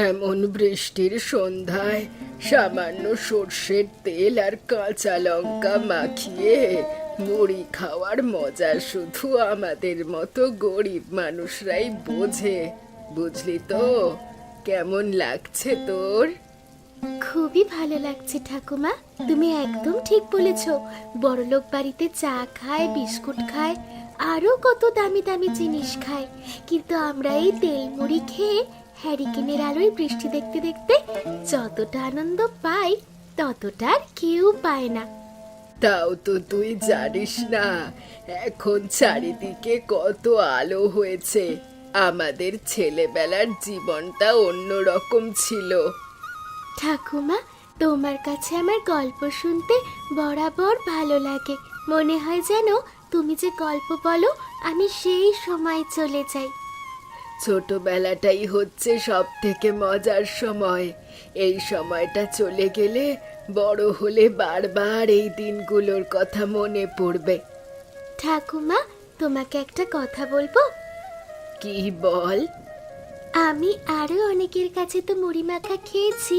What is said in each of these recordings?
এমন বৃষ্টির সন্ধ্যায় সামান্য সর্ষের তেল আর কাঁচা লঙ্কা মাখিয়ে মুড়ি খাওয়ার মজা শুধু আমাদের মতো গরিব মানুষরাই বোঝে। বুঝলি তো? কেমন লাগছে তোর? খুবই ভালো লাগছে ঠাকুমা, তুমি একদম ঠিক বলেছ। বড়লোক বাড়িতে চা খায়, বিস্কুট খায়, আরো কত দামি দামি জিনিস খায়, কিন্তু আমরা এই তেল মুড়ি খেয়ে হ্যারিকেনের আলোয় বৃষ্টি দেখতে দেখতে যতটা আনন্দ পাই ততটা আর কেউ পায় না। তাও তো তুই জানিস না এখন চারিদিকে কত আলো হয়েছে। আমাদের ছেলেবেলার জীবনটা অন্যরকম ছিল। ঠাকুমা, তোমার কাছে আমার গল্প শুনতে বরাবর ভালো লাগে। মনে হয় যেন তুমি যে গল্প বলো আমি সেই সময় চলে যাই। ছোটবেলাটাই হচ্ছে সব থেকে মজার সময়। এই সময়টা চলে গেলে বড় হলে বারবার এই দিনগুলোর কথা মনে পড়বে। ঠাকুমা, তোমাকে একটা কথা বলবো? কি বল। আমি আরো অনেকের কাছে তো মুড়ি মাখা খেয়েছি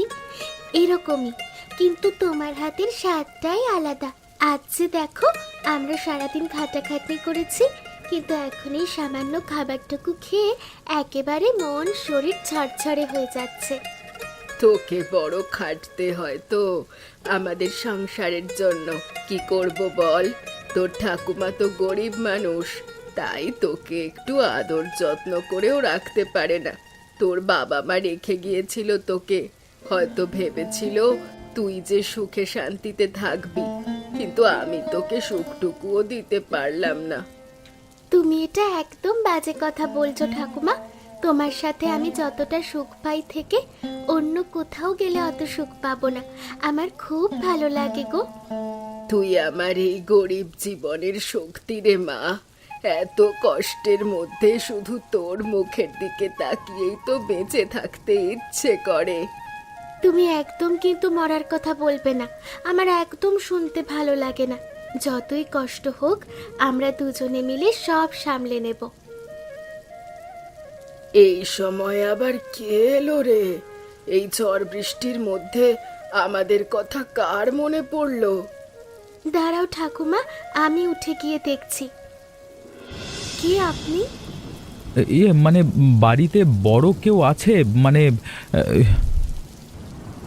এরকমই, কিন্তু তোমার হাতের স্বাদটাই আলাদা। আজ যে দেখো আমরা সারাদিন খাটাখাটনি করেছি, কিন্তু এখন এই সামান্য খাবারটুকু খেয়ে একেবারে মন শরীর ঝরঝরে হয়ে যাচ্ছে। তোকে বড় খাটতে হয় তো আমাদের সংসারের জন্য। কি করব বল, তোর ঠাকুমা তো গরিব মানুষ, তাই তোকে একটু আদর যত্ন করেও রাখতে পারে না। তোর বাবা মা রেখে গিয়েছিল তোকে, হয়তো ভেবেছিল তুই যে সুখে শান্তিতে থাকবি, কিন্তু আমি তোকে সুখটুকুও দিতে পারলাম না। তুমি এটা একদম বাজে কথা বলছো ঠাকুমা। তোমার সাথে আমি যতটা সুখ পাই থেকে অন্য কোথাও গেলে অত সুখ পাবো না। আমার খুব ভালো লাগে গো। তুই আমার এই গরিব জীবনের শক্তি রে মা। এত কষ্টের মধ্যে শুধু তোর মুখের দিকে তাকিয়েই তো বেঁচে থাকতে ইচ্ছে করে। তুমি একদম কিন্তু মরার কথা বলবে না, আমার একদম শুনতে ভালো লাগে না। যতই কষ্ট হোক আমরা দুজনে মিলে সব সামলে নেব। এই সময় আবার কে এলো রে? এই ঝড় বৃষ্টির মধ্যে আমাদের কথা কার মনে পড়লো? দাঁড়াও ঠাকুমা, আমি উঠে গিয়ে দেখছি। কে আপনি? মানে বাড়িতে বড় কেউ আছে? মানে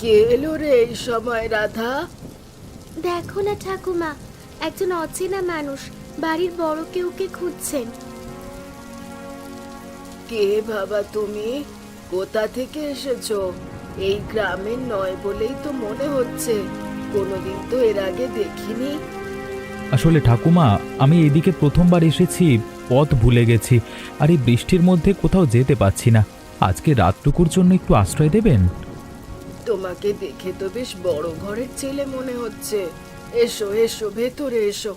কে এলো রে এই সময় রাধা? দেখো না ঠাকুমা, একজন অচেনা মানুষ বাড়ির বড় কেউকে খুঁজছেন। কে বাবা তুমি? কোথা থেকে এসেছো? এই গ্রামের নয় বলেই তো মনে হচ্ছে, কোনোদিন তো এর আগে দেখিনি। আসলে ঠাকুমা, আমি এদিকে প্রথমবার এসেছি, পথ ভুলে গেছি, আর এই বৃষ্টির মধ্যে কোথাও যেতে পারছি না। আজকে রাতটুকুর জন্য একটু আশ্রয় দেবেন? তোমাকে দেখে তো বেশ বড় ঘরের ছেলে মনে হচ্ছে। এসো এসো, ভেতরে এসো।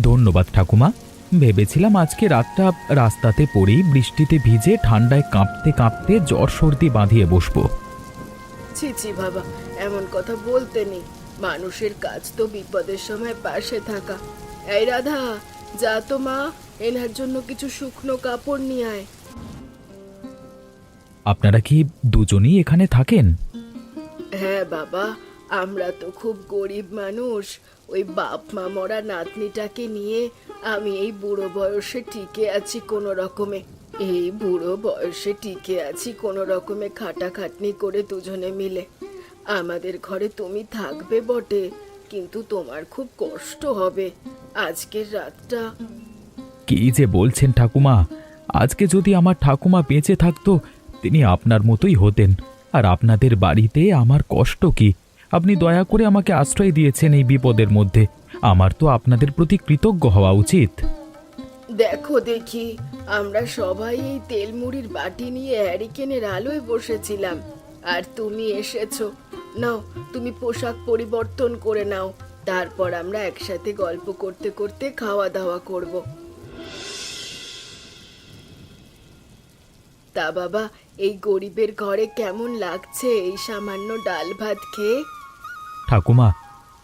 ধন্যবাদ ঠাকুমা। ভেবেছিলাম আজকে রাতটা রাস্তাতে পড়েই বৃষ্টিতে ভিজে ঠান্ডায় কাঁপতে কাঁপতে জ্বর সর্দি বাঁধিয়ে বসবো। ছি ছি বাবা, এমন কথা বলতে নেই। মানুষের কাজ তো বিপদের সময় পাশে থাকা। এই রাধা, যা তো মা, এনার জন্য কিছু শুকনো কাপড় নিয়ে আয়। আপনারা কি দুজনেই এখানে থাকেন? হ্যাঁ বাবা, আমরা তো খুব গরিব মানুষ। ওই বাপ মা মরা নাতনিটাকে নিয়ে আমি এই বুড়ো বয়সে টিকে আছি কোনো রকমে। খাটাখাটনি করে দুজনে মিলে। আমাদের ঘরে তুমি থাকবে বটে, কিন্তু তোমার খুব কষ্ট হবে আজকের রাতটা। কি যে বলছেন ঠাকুমা! আজকে যদি আমার ঠাকুমা বেঁচে থাকতো, তিনি আপনার মতোই হতেন। আর আপনাদের বাড়িতে আমার কষ্ট কি? আপনি দয়া করে আমাকে আশ্রয় দিয়েছেন এই বিপদের মধ্যে। আমার তো আপনাদের প্রতি কৃতজ্ঞ হওয়া উচিত। দেখো দেখি, আমরা সবাই এই তেলমুড়ির বাটি নিয়ে হ্যারিকেনের আলোয় বসেছিলাম, আর তুমি এসেছো। নাও, তুমি পোশাক পরিবর্তন করে নাও, তারপর আমরা একসাথে গল্প করতে করতে খাওয়া দাওয়া করব। তা বাবা, এই গরিবের ঘরে কেমন লাগছে এই সামান্য ডাল ভাত খেয়ে? ঠাকুমা,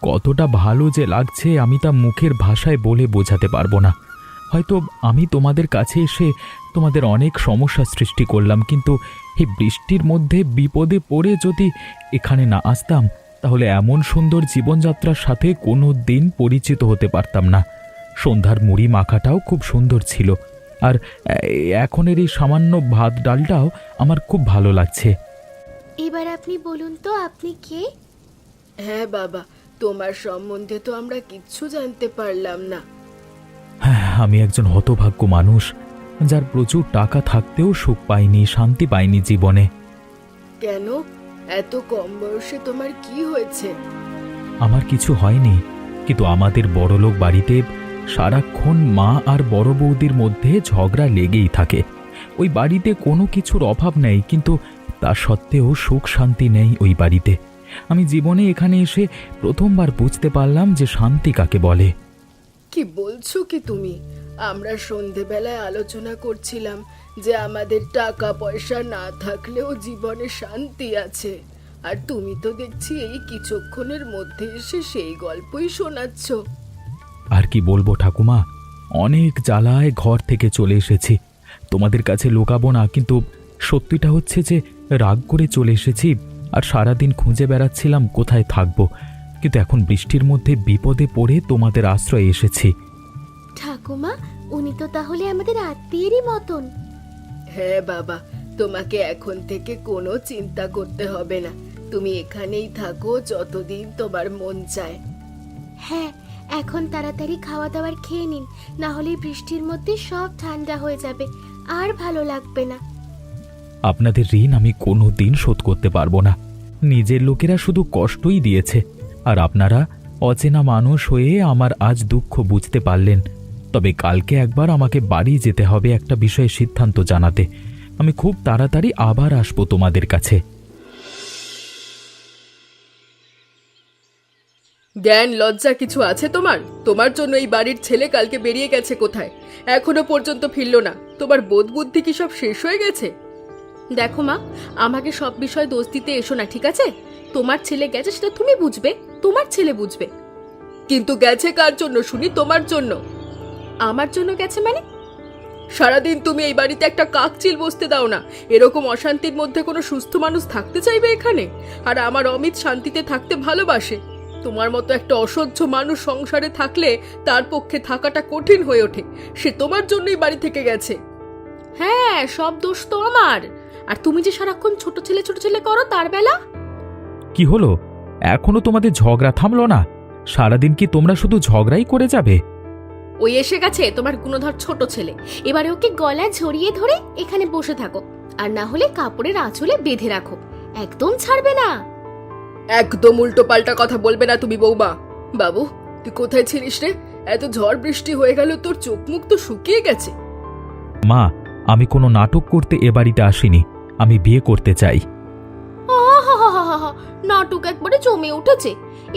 কতটা ভালো যে লাগছে আমি তা মুখের ভাষায় বলে বোঝাতে পারবো না। হয়তো আমি তোমাদের কাছে এসে তোমাদের অনেক সমস্যা সৃষ্টি করলাম, কিন্তু এই বৃষ্টির মধ্যে বিপদে পড়ে যদি এখানে না আসতাম তাহলে এমন সুন্দর জীবনযাত্রার সাথে কোনো দিন পরিচিত হতে পারতাম না। সন্ধ্যার মুড়ি মাখাটাও খুব সুন্দর ছিল, আর এখনের এই সামান্য ভাত ডালটাও আমার খুব ভালো লাগছে। এবার আপনি বলুন তো আপনি কে? হ্যাঁ বাবা, তোমার সম্বন্ধে তো আমরা কিচ্ছু জানতে পারলাম না। হ্যাঁ, আমি একজন হতভাগ্য মানুষ, যার প্রচুর টাকা থাকতেও সুখ পাইনি, শান্তি পাইনি জীবনে। কেন? এত কম বয়সে তোমার কি হয়েছে? আমার কিছু হয়নি, কিন্তু আমাদের বড়লোক বাড়িতে সারাক্ষণ মা আর বড় বৌদির মধ্যে ঝগড়া লেগেই থাকে। ওই বাড়িতে কোনো কিছুর অভাব নেই, কিন্তু তা সত্ত্বেও সুখ শান্তি নেই ওই বাড়িতে। আমি জীবনে এখানে এসে প্রথমবার বুঝতে পারলাম যে শান্তি কাকে বলে। কি বলছো কি তুমি? আমরা সন্ধেবেলায় আলোচনা করছিলাম যে আমাদের টাকা পয়সা না থাকলেও জীবনে শান্তি আছে, আর তুমি তো দেখছি এই কিছুক্ষণের মধ্যে এসে সেই গল্পই শোনাচ্ছ। আর কি বলবো ঠাকুমা, অনেক জ্বালায় ঘর থেকে চলে এসেছি। তোমাদের কাছে লুকাবো না, কিন্তু সত্যিটা হচ্ছে যে রাগ করে চলে এসেছি, আর সারাদিন খুঁজে বেড়াচ্ছিলাম কোথায় থাকবো, কিন্তু এখন বৃষ্টির মধ্যে বিপদে পড়ে তোমাদের আশ্রয়ে এসেছি। ঠাকুমা, উনি তো তাহলে আমাদের আত্মীয়েরই মতন। হ্যাঁ বাবা, তোমাকে এখন থেকে কোনো চিন্তা করতে হবে না। তুমি এখানেই থাকো যতদিন তোমার মন চায়। হ্যাঁ, এখন তাড়াতাড়ি খাওয়া দাওয়ার খেয়ে নিন, না হলে বৃষ্টির মধ্যে সব ঠান্ডা হয়ে যাবে, আর ভালো লাগবে না। আপনাদের ঋণ আমি কোনো দিন শোধ করতে পারবো না। নিজের লোকেরা শুধু কষ্টই দিয়েছে, আর আপনারা অচেনা মানুষ হয়ে আমার আজ দুঃখ বুঝতে পারলেন। তবে কালকে একবার আমাকে বাড়ি যেতে হবে একটা বিষয়ে সিদ্ধান্ত জানাতে। আমি খুব তাড়াতাড়ি আবার আসবো তোমাদের কাছে। জ্ঞান লজ্জা কিছু আছে তোমার? তোমার জন্য এই বাড়ির ছেলে কালকে বেরিয়ে গেছে কোথায়, এখনো পর্যন্ত ফিরলো না। তোমার বোধ বুদ্ধি কি সব শেষ হয়ে গেছে? দেখো মা, আমাকে সব বিষয় দোষ দিতে এসো না, ঠিক আছে? তোমার ছেলে গেছে সেটা তুমি বুঝবে, তোমার ছেলে বুঝবে। কিন্তু গেছে কার জন্য শুনি? তোমার জন্য। আমার জন্য গেছে মানে? সারাদিন তুমি এই বাড়িতে একটা কাকচিল বসতে দাও না। এরকম অশান্তির মধ্যে কোনো সুস্থ মানুষ থাকতে চাইবে এখানে? আর আমার অমিত শান্তিতে থাকতে ভালোবাসে। তোমার মতো একটা অসহ্য মানুষ সংসারে থাকলে তার পক্ষে থাকাটা কঠিন হয়ে ওঠে। সে তোমার জন্যই বাড়ি থেকে গেছে। হ্যাঁ, সব দোষ তো আমার। আর তুমি যে সারাক্ষণ ছোট ছেলে করো, তার বেলা কি হলো? এখনো তোমাদের ঝগড়া থামলো না? সারাদিন কি তোমরা শুধু ঝগড়াই করে যাবে? ওই এসে গেছে তোমার গুণধর ছোট ছেলে, এবারে ওকে গলায় জড়িয়ে ধরে এখানে বসে থাকো, আর না হলে কাপড়ের আঁচলে বেঁধে রাখো, একদম ছাড়বে না। একদম উল্টো পাল্টা কথা বলবে না তুমি বৌমা। বাবু, তুই কোথায় ছিলিস রে? এত ঝড় বৃষ্টি হয়ে গেল, তোর চোখ মুখ তো শুকিয়ে গেছে। মা, আমি কোনো নাটক করতে এ বাড়িতে আসিনি, আমি বিয়ে করতে চাই। নাটক একবারে জমে উঠেছে।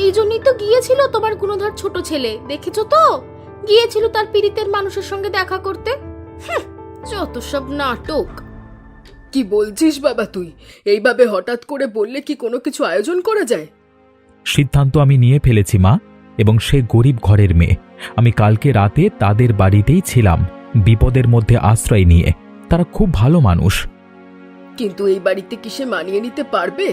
এই জন্যই তো গিয়েছিল তোমার গুণধর ছোট ছেলে, দেখেছো তো? গিয়েছিল তার পীড়িতের মানুষের সঙ্গে দেখা করতে। যত সব নাটক। কি বলছিস বাবা তুই? এইভাবে হঠাৎ করে বললে কি কোনো কিছু আয়োজন করা যায়? সিদ্ধান্ত আমি নিয়ে ফেলেছি মা, এবং সে গরিব ঘরের মেয়ে। আমি কালকে রাতে তাদের বাড়িতেই ছিলাম, বিপদের মধ্যে আশ্রয় নিয়ে। তারা খুব ভালো মানুষ। কিন্তু এই বাড়িতে কি সে মানিয়ে নিতে পারবে?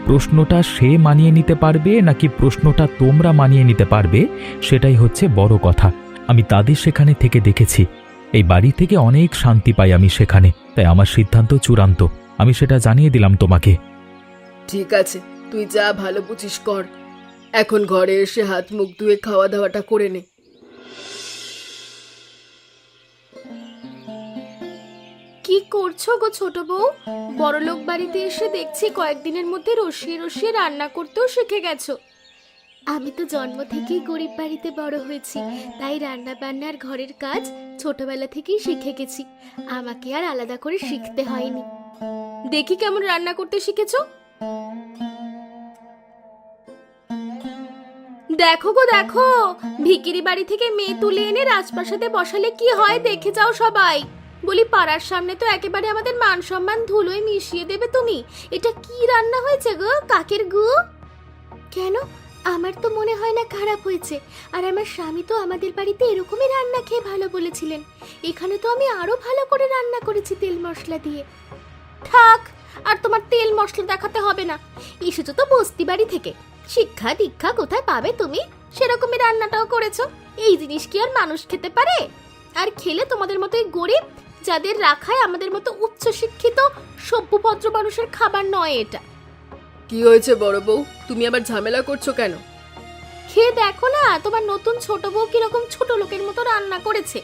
প্রশ্নটা সে মানিয়ে নিতে পারবে নাকি প্রশ্নটা তোমরা মানিয়ে নিতে পারবে, সেটাই হচ্ছে বড় কথা। আমি তাদের সেখানে থেকে দেখেছি, এই বাড়ি থেকে অনেক শান্তি পাই আমি সেখানে। তাই আমার সিদ্ধান্ত চূড়ান্ত, আমি সেটা জানিয়ে দিলাম তোমাকে। ঠিক আছে, তুই যা ভালো বুঝিস কর। এখন ঘরে এসে হাত মুখ ধুয়ে খাওয়া দাওয়াটা করে নে। কি করছো গো ছোট বউ? বড়লোক বাড়িতে এসে দেখছি কয়েকদিনের মধ্যে রসিয়ে রসিয়ে রান্না করতেও শিখে গেছো। আমি তো জন্ম থেকেই গরিব বাড়িতে বড় হয়েছি, তাই রান্না বান্নার ঘরের কাজ ছোটবেলা থেকেই শিখে গেছি, আমাকে আর আলাদা করে শিখতে হয়নি। দেখি কেমন রান্না করতে শিখেছো। দেখো গো দেখো, ভিকিরি বাড়ি থেকে মেয়ে তুলে এনে রাজপ্রাসাদে বসালে কি হয় দেখে যাও সবাই। বলি, পাড়ার সামনে তো একেবারে আমাদের মান সম্মান ধুলোয় মিশিয়ে দেবে তুমি। এটা কি রান্না হয়েছে গো? কাকের গু? কেন, আমার তো মনে হয় না খারাপ হয়েছে। আর আমার স্বামী তো আমাদের বাড়িতে এরকমই রান্না খেয়ে ভালো বলেছিলেন। এখানে তো আমি আরো ভালো করে রান্না করেছি তেল মশলা দিয়ে। থাক, আর তোমার তেল মশলা দেখাতে হবে না। এসেছো তো বস্তি বাড়ি থেকে, শিক্ষা দীক্ষা কোথায় পাবে তুমি? সেরকমই রান্নাটাও করেছো। এই জিনিস কি আর মানুষ খেতে পারে? আর খেলে তোমাদের মতোই গরিব যাদের রাখায় আমাদের মতো উচ্চ শিক্ষিত সভ্যভদ্র মানুষের খাবার নয় এটা। কি হয়েছে বড় বউ, তুমি আবার ঝামেলা করছো কেন? খেয়ে দেখো না তোমার নতুন ছোট বউ কিরকম ছোট লোকের মতো রান্না করেছে।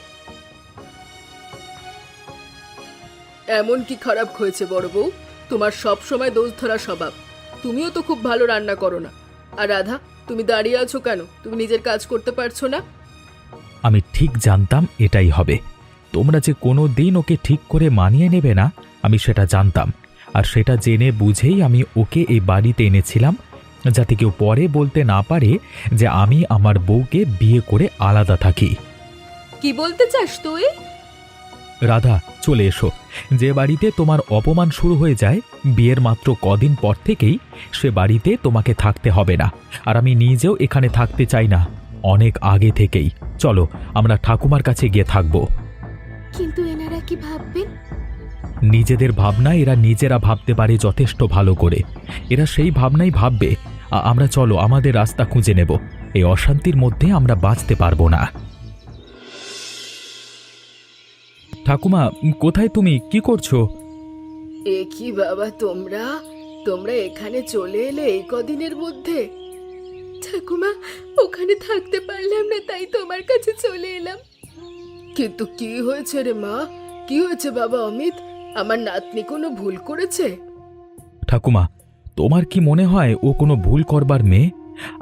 এমন কি খারাপ হয়েছে বড় বউ? তোমার সব সময় দোষ ধরা স্বভাব। তুমিও তো খুব ভালো রান্না করো না। আর রাধা, তুমি দাঁড়িয়ে আছো কেন? তুমি নিজের কাজ করতে পারছো না? আমি ঠিক জানতাম এটাই হবে। তোমরা যে কোনো দিন ওকে ঠিক করে মানিয়ে নেবে না, আমি সেটা জানতাম। আর সেটা জেনে বুঝেই আমি ওকে এই বাড়িতে এনেছিলাম, যাতে কেউ পরে বলতে না পারে যে আমি আমার বউকে বিয়ে করে আলাদা থাকি। কি বলতে চাস তুই? রাধা, চলে এসো। যে বাড়িতে তোমার অপমান শুরু হয়ে যায় বিয়ের মাত্র কদিন পর থেকেই, সে বাড়িতে তোমাকে থাকতে হবে না। আর আমি নিজেও এখানে থাকতে চাই না, অনেক আগে থেকেই। চলো, আমরা ঠাকুমার কাছে গিয়ে থাকবো। কিন্তু এনারা কি ভাববেন? নিজেদের ভাবনা এরা নিজেরা ভাবতে পারে যথেষ্ট ভালো করে। এরা সেই ভাবনাই ভাববে। আমরা চলো, আমাদের রাস্তা খুঁজে নেব। এই অশান্তির মধ্যে আমরা বাঁচতে পারবো না। ঠাকুমা, কোথায় তুমি? কি করছো? এ কি বাবা, তোমরা তোমরা এখানে চলে এলে এই কদিনের মধ্যে? ঠাকুমা, ওখানে থাকতে পারলাম না, তাই তোমার কাছে চলে এলাম। কিন্তু কি হয়েছে রে মা? কি হয়েছে বাবা অমিত? আমার নাতনি কোনো ভুল করেছে? ঠাকুমা, তোমার কি মনে হয় ও কোনো ভুল করবার মেয়ে?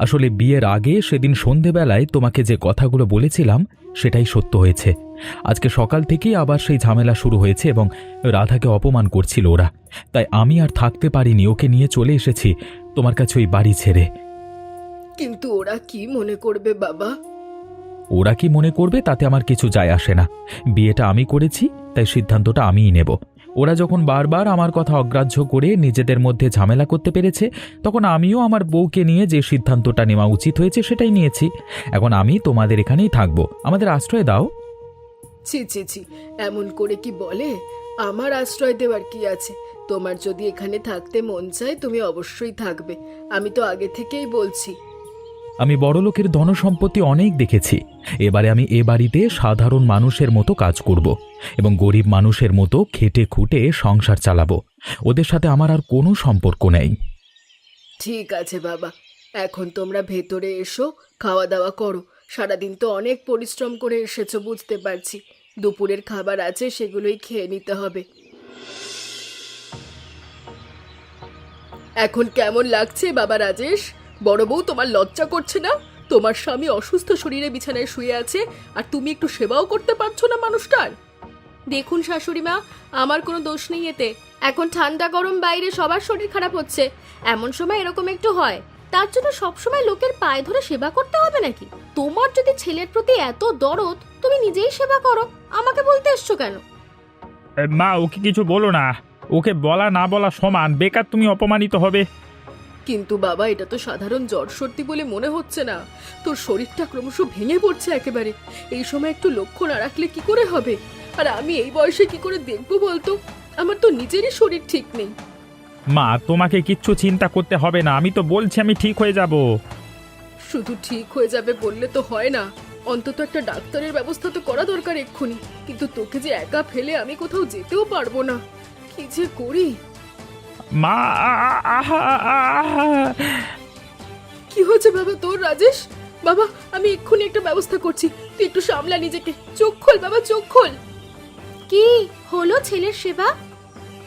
আসলে বিয়ের আগে সেদিন সন্ধেবেলায় তোমাকে যে কথাগুলো বলেছিলাম সেটাই সত্য হয়েছে। আজকে সকাল থেকেই আবার সেই ঝামেলা শুরু হয়েছে এবং রাধাকে অপমান করছিল ওরা। তাই আমি আর থাকতে পারিনি, ওকে নিয়ে চলে এসেছি তোমার কাছে ওই বাড়ি ছেড়ে। কিন্তু ওরা কি মনে করবে বাবা? ওরা কি মনে করবে তাতে আমার কিছু যায় আসে না। বিয়েটা আমি করেছি, তাই সিদ্ধান্তটা আমিই নেব। ওরা যখন বারবার আমার কথা অগ্রাহ্য করে নিজেদের মধ্যে ঝামেলা করতে পেরেছে, তখন আমিও আমার বউকে নিয়ে যে সিদ্ধান্তটা নেওয়া উচিত হয়েছে সেটাই নিয়েছি। এখন আমি তোমাদের এখানেই থাকবো, আমাদের আশ্রয় দাও। ছি ছি ছি, এমন করে কি বলে? আমার আশ্রয় দেওয়ার কি আছে? তোমার যদি এখানে থাকতে মন চায় তুমি অবশ্যই থাকবে। আমি তো আগে থেকেই বলছি। আমি বড়লোকের ধনসম্পত্তি অনেক দেখেছি। এবারে আমি এ বাড়িতে সাধারণ মানুষের মতো কাজ করব এবং গরিব মানুষের মতো খেটে খুঁটে সংসার চালাবো। ওদের সাথে আমার আর কোনো সম্পর্ক নেই। ঠিক আছে বাবা, এখন তোমরা ভেতরে এসো, খাওয়া দাওয়া করো। সারাদিন তো অনেক পরিশ্রম করে এসেছো, বুঝতে পারছি। দুপুরের খাবার আছে, সেগুলোই খেয়ে নিতে হবে। এখন কেমন লাগছে বাবা রাজেশ? বড় বউ, তোমার লজ্জা করছে না? তোমার স্বামী অসুস্থ শরীরে বিছানায় শুয়ে আছে, আর তুমি একটু সেবাও করতে পারছো না মানুষটার? দেখুন শাশুড়ি মা, আমার কোনো দোষ নেই এতে। এখন ঠান্ডা গরম বাইরে সবার শরীর খারাপ হচ্ছে, এমন সময় এরকম একটু হয়। তার জন্য সবসময় লোকের পায়ে ধরে সেবা করতে হবে নাকি? তোমার যদি ছেলের প্রতি এত দরদ, তুমি নিজেই সেবা করো, আমাকে বলতে এসছো কেন? মা, ওকে কিছু বলো না। ওকে বলা না বলা সমান, বেকার তুমি অপমানিত হবে। কিন্তু বাবা, এটা তো সাধারণ জ্বর সর্দি বলে মনে হচ্ছে না। তোর শরীরটা ক্রমশ ভেঙে পড়ছে একেবারে। এই সময় একটু লক্ষ্য না রাখলে কি করে হবে? আর আমি এই বয়সে কি করে দেখবো বলতো? আমার তো নিজেরই শরীর ঠিক নেই। মা, তোমাকে কিচ্ছু চিন্তা করতে হবে না, আমি তো বলছি আমি ঠিক হয়ে যাব। শুধু ঠিক হয়ে যাবে বললে তো হয় না, অন্তত একটা ডাক্তারের ব্যবস্থা তো করা দরকার এক্ষুনি। কিন্তু তোকে যে একা ফেলে আমি কোথাও যেতেও পারবো না, কি যে করি। মা, আহা, আহা। কি হয়েছে বাবা তোর রাজেশ? বাবা, আমি এক্ষুনি একটা ব্যবস্থা করছি, তুই একটু সামলা নিজেকে। চোখ খোল বাবা, চোখ খোল। কি হলো ছেলের সেবা?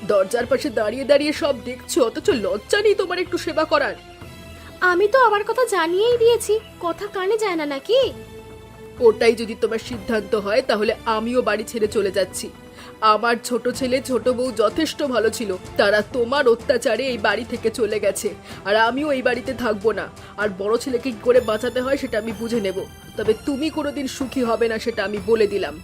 দরজার পাশে দাঁড়িয়ে দাঁড়িয়ে সব দেখছো, অথচ লজ্জা নেই তোমার একটু সেবা করার? আমি তো আমার কথা জানিয়েই দিয়েছি, কথা কানে যায় না নাকি? ওটাই যদি তোমার সিদ্ধান্ত হয় তাহলে আমিও বাড়ি ছেড়ে চলে যাচ্ছি। আমার ছোট ছেলে ছোট বউ যথেষ্ট ভালো ছিল, তারা তোমার অত্যাচারে এই বাড়ি থেকে চলে গেছে, আর আমিও এই বাড়িতে থাকবো না। আর বড় ছেলেকে কি করে বাঁচাতে হয় সেটা আমি বুঝে নেব, তবে তুমি কোনোদিন সুখী হবে না, সেটা আমি বলে দিলাম।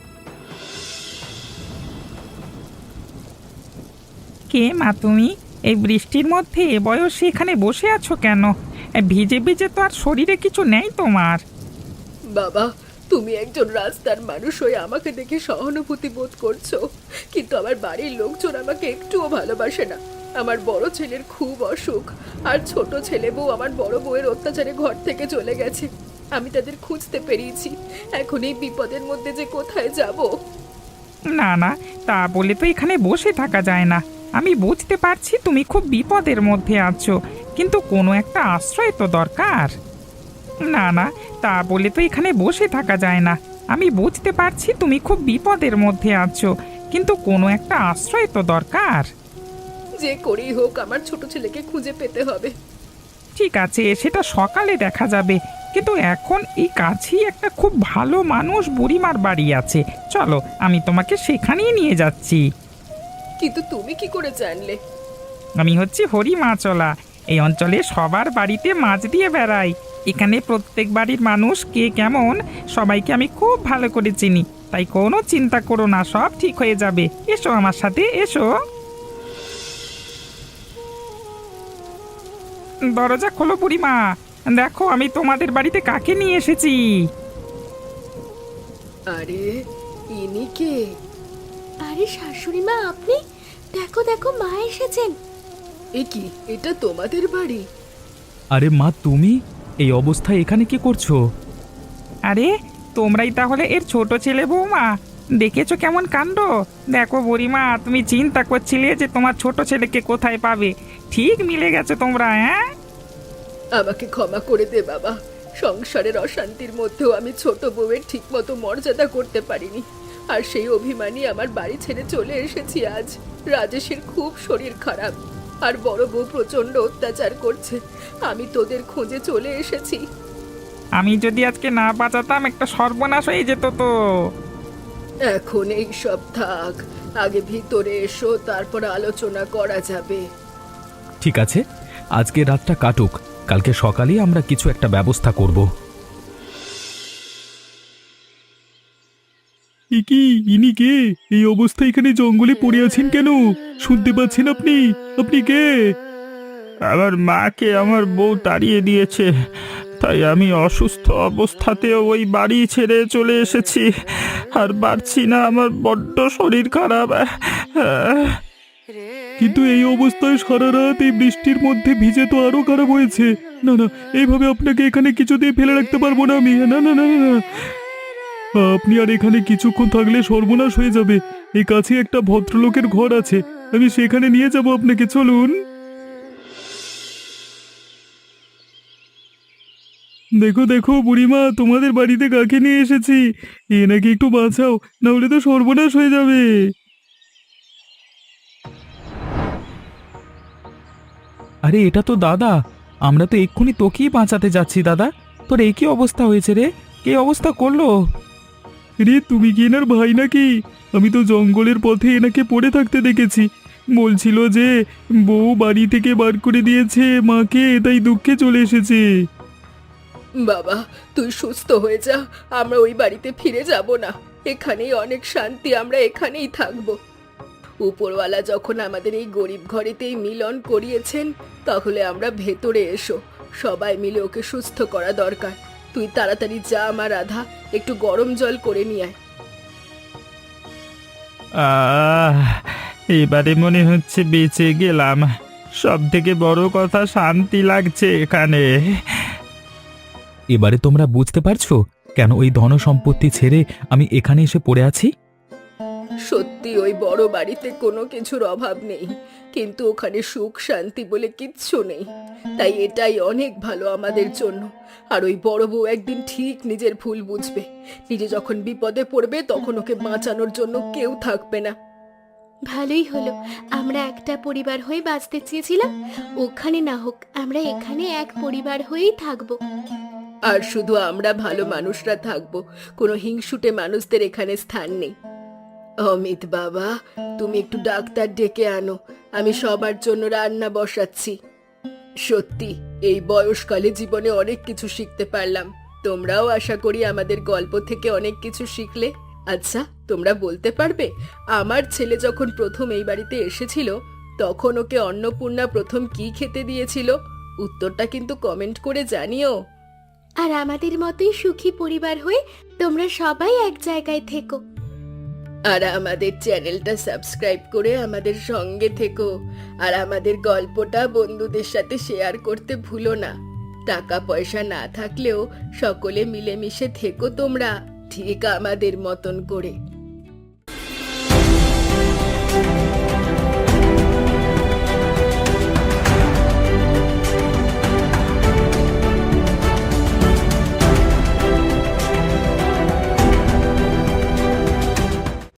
কে মা তুমি? এই বৃষ্টির মধ্যে বয়সে এখানে বসে আছো কেন? ভিজে ভিজে তো আর শরীরে কিছু নেই তোমার। বাবা, তুমি একজন রাস্তার মানুষ হয়ে আমাকে দেখে সহানুভূতি বোধ করছো, কিন্তু আমার বাড়ির লোকজন আমাকে একটুও ভালোবাসে না। আমার বড় ছেলের খুব অসুখ, আর ছোট ছেলে বউ আমার বড় বউয়ের অত্যাচারে ঘর থেকে চলে গেছে। আমি তাদের খুঁজতে পেরিয়েছি, এখন এই বিপদের মধ্যে যে কোথায় যাব। না না, তা বলে তো এখানে বসে থাকা যায় না। আমি বুঝতে পারছি তুমি খুব বিপদের মধ্যে আছো, কিন্তু কোনো একটা আশ্রয় তো দরকার। না না, তা বলে তো এখানে বসে থাকা যায় না। আমি বুঝতে পারছি তুমি খুব বিপদের মধ্যে আছো, কিন্তু কোনো একটা আশ্রয় তো দরকার। যে করেই হোক আমার ছোট ছেলেকে খুঁজে পেতে হবে। ঠিক আছে, সেটা সকালে দেখা যাবে, কিন্তু এখন এই কাছেই একটা খুব ভালো মানুষ বুড়িমার বাড়ি আছে। চলো, আমি তোমাকে সেখানেই নিয়ে যাচ্ছি। কিন্তু তুমি কি করে জানলে? আমি হচ্ছি হরি মাছলা। এই অঞ্চলে সবার বাড়িতে মাছ দিয়ে বেড়াই। এখানে প্রত্যেক বাড়ির মানুষ কে কেমন সবাইকে আমি খুব ভালো করে চিনি, তাই কোনো চিন্তা করো না, সব ঠিক হয়ে যাবে। এসো আমার সাথে, এসো। দরজা খোলো বুড়িমা, দেখো আমি তোমাদের বাড়িতে কাকে নিয়ে এসেছি। আরে, ইনি কে? আরে শাশুড়ি মা, আপনি দেখো দেখো, মা এসেছেন। এ কি, এটা তোমাদের বাড়ি? আরে মা, তুমি এই অবস্থায় এখানে কি করছো? আরে, তোমরাই তাহলে এর ছোট ছেলে বৌমা? দেখেছো কেমন কাণ্ড। দেখো বুড়িমা, তুমি চিন্তা করছিলে যে তোমার ছোট ছেলেকে কোথায় পাবে, ঠিক মিলে গেছে তোমরা। হ্যাঁ, আমাকে ক্ষমা করে দে বাবা, সংসারের অশান্তির মধ্যেও আমি ছোট বউয়ের ঠিক মতো মর্যাদা করতে পারিনি, আর সেই অভিমানই আমার বাড়ি ছেড়ে চলে এসেছি আজ। রাজেশের খুব শরীর খারাপ, আর বড় বউ প্রচন্ড অত্যাচার করছে। আমি তোদের খোঁজে চলে এসেছি। আমি যদি আজকে না বাঁচাতাম একটা সর্বনাশ হয়ে যেত তো। এখন এই সব থাক, আগে ভিতরে এসো, তারপর আলোচনা করা যাবে। ঠিক আছে, আজকে রাতটা কাটুক, কালকে সকালেই আমরা কিছু একটা ব্যবস্থা করব। কি ইনি কে? এই অবস্থায় এখানে জঙ্গলে পড়ে আছেন কেন? শুনতে পাচ্ছেন আপনি? আপনি কে? আমার মাকে আমার বউ তাড়িয়ে দিয়েছে, তাই আমি অসুস্থ অবস্থাতেও ওই বাড়ি ছেড়ে চলে এসেছি। আর পারছি না, আমার বড্ড শরীর খারাপ। কিন্তু এই অবস্থায় সারা রাত এই বৃষ্টির মধ্যে ভিজে তো আরো খারাপ হয়েছে। না না, এইভাবে আপনাকে এখানে কিছুতেই ফেলে রাখতে পারবো না আমি। না না না না না। আপনি আর এখানে কিছুক্ষণ থাকলে সর্বনাশ হয়ে যাবে। এই কাছে একটা ভদ্রলোকের ঘর আছে, আমি সেখানে নিয়ে যাব আপনাকে, চলুন। দেখো দেখো বুড়িমা, তোমাদের বাড়িতে কাকে নিয়ে এসেছি। এনাকে একটু বাঁচাও, না হলে তো সর্বনাশ হয়ে যাবে। আরে এটা তো দাদা, আমরা তো এক্ষুনি তোকেই বাঁচাতে যাচ্ছি দাদা। তোর এই কি অবস্থা হয়েছে রে? কে অবস্থা করলো? রে, তুমি কি এনার ভাই নাকি? আমি তো জঙ্গলের পথে এনাকে পড়ে থাকতে দেখেছি। বলছিল যে বউ বাড়ি থেকে বার করে দিয়েছে মাকে, তাই দুঃখে চলে এসেছে। বাবা, তুই সুস্থ হয়ে যা, আমরা ওই বাড়িতে ফিরে যাব না। এখানেই অনেক শান্তি, আমরা এখানেই থাকব। উপরওয়ালা যখন আমাদের এই গরিব ঘরেতেই মিলন করিয়েছেন, তাহলে আমরা ভেতরে এসো, সবাই মিলে ওকে সুস্থ করা দরকার। তুই তাড়াতাড়ি যা আমার রাধা, একটু গরম জল করে নিয়ে আয়। এবারে মনে হচ্ছে বেঁচে গেলাম। সব থেকে বড় কথা, শান্তি লাগছে এখানে। এবারে তোমরা বুঝতে পারছো কেন ওই ধন সম্পত্তি ছেড়ে আমি এখানে এসে পড়ে আছি? সত্যি ওই বড় বাড়িতে কোনো কিছুর অভাব নেই, কিন্তু ওখানে সুখ শান্তি বলে কিচ্ছু নেই। তাই এটাই অনেক ভালো আমাদের জন্য। আর ওই বড় বউ একদিন ঠিক নিজের ভুল বুঝবে। নিজে যখন বিপদে পড়বে তখন ওকে বাঁচানোর জন্য কেউ থাকবে না। ভালোই হলো, আমরা একটা পরিবার হয়ে বাঁচতে চেয়েছিলাম। ওখানে না হোক, আমরা এখানে এক পরিবার হয়েই থাকবো। আর শুধু আমরা ভালো মানুষরা থাকবো, কোনো হিংসুটে মানুষদের এখানে স্থান নেই। অমিত বাবা, তুমি একটু ডাক্তার ডেকে আনো, আমি সবার জন্য রান্না বসাচ্ছি। সত্যি এই বয়সকালে জীবনে অনেক কিছু শিখতে পারলাম। তোমরাও আশা করি আমাদের গল্প থেকে অনেক কিছু শিখলে। আচ্ছা, তোমরা বলতে পারবে, আমার ছেলে যখন প্রথম এই বাড়িতে এসেছিল, তখন ওকে অন্নপূর্ণা প্রথম কি খেতে দিয়েছিল? উত্তরটা কিন্তু কমেন্ট করে জানিও। আর আমাদের মতোই সুখী পরিবার হয়ে তোমরা সবাই এক জায়গায় থেকো। আর আমাদের চ্যানেলটা সাবস্ক্রাইব করে আমাদের সঙ্গে থেকো। আর আমাদের গল্পটা বন্ধুদের সাথে শেয়ার করতে ভুলো না। টাকা পয়সা না থাকলেও সকলে মিলেমিশে থেকো তোমরা, ঠিক আমাদের মতন করে।